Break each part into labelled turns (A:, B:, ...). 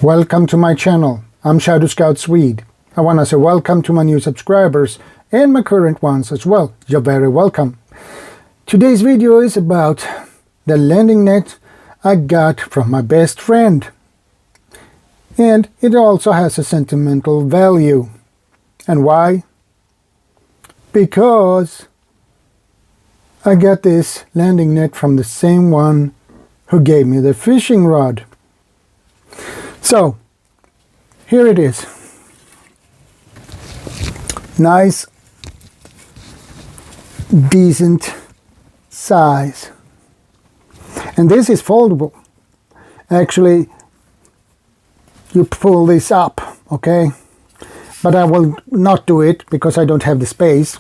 A: Welcome to my channel. I'm ShadowScoutSwede. I want to say welcome to my new subscribers and my current ones as well. You're very welcome. Today's video is about the landing net I got from my best friend. And it also has a sentimental value. And why? Because I got this landing net from the same one who gave me the fishing rod. So, here it is. Nice, decent size. And this is foldable. Actually, you pull this up, okay? But I will not do it because I don't have the space.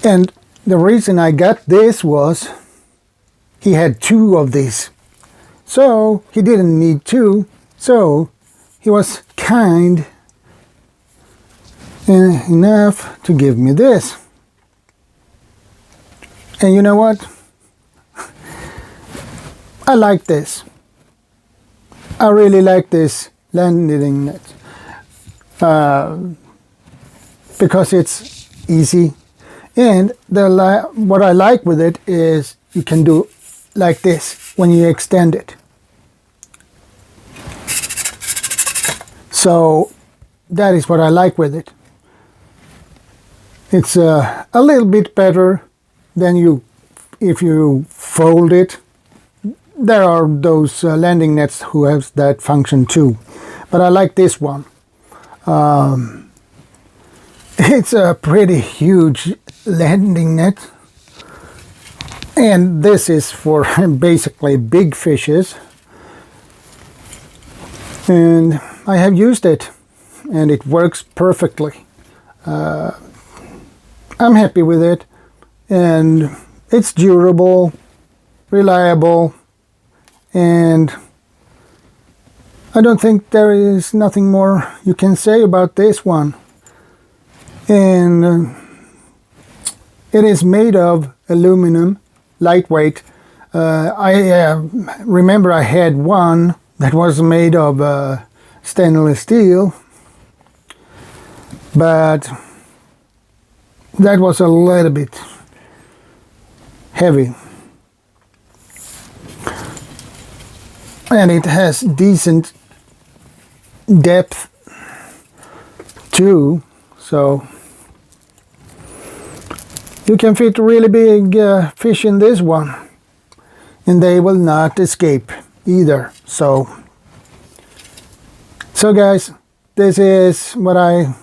A: And the reason I got this was he had two of these. So he didn't need two, so he was kind enough to give me this. And you know what? I like this. I really like this landing net because it's easy, and what I like with it is you can do like this when you extend it. So that is what I like with it. It's a little bit better than if you fold it. There are those landing nets who have that function too, but I like this one. It's a pretty huge landing net. And this is for basically big fishes. And I have used it and it works perfectly. I'm happy with it, and it's durable, reliable, and I don't think there is nothing more you can say about this one. And it is made of aluminum. Lightweight. I remember I had one that was made of stainless steel, but that was a little bit heavy. And it has decent depth too, so you can fit really big fish in this one, and they will not escape either. So guys, this is what I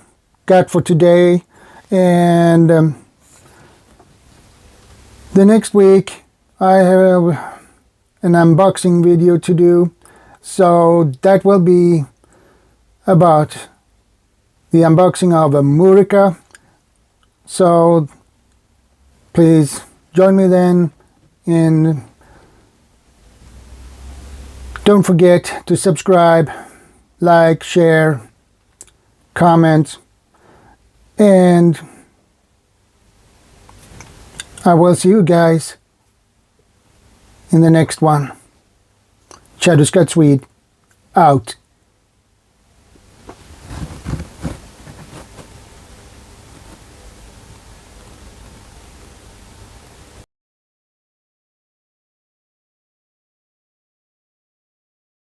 A: got for today, and the next week I have an unboxing video to do, so that will be about the unboxing of a Murica. So please join me then, and don't forget to subscribe, like, share, comment, and I will see you guys in the next one. ShadowScoutSwede out.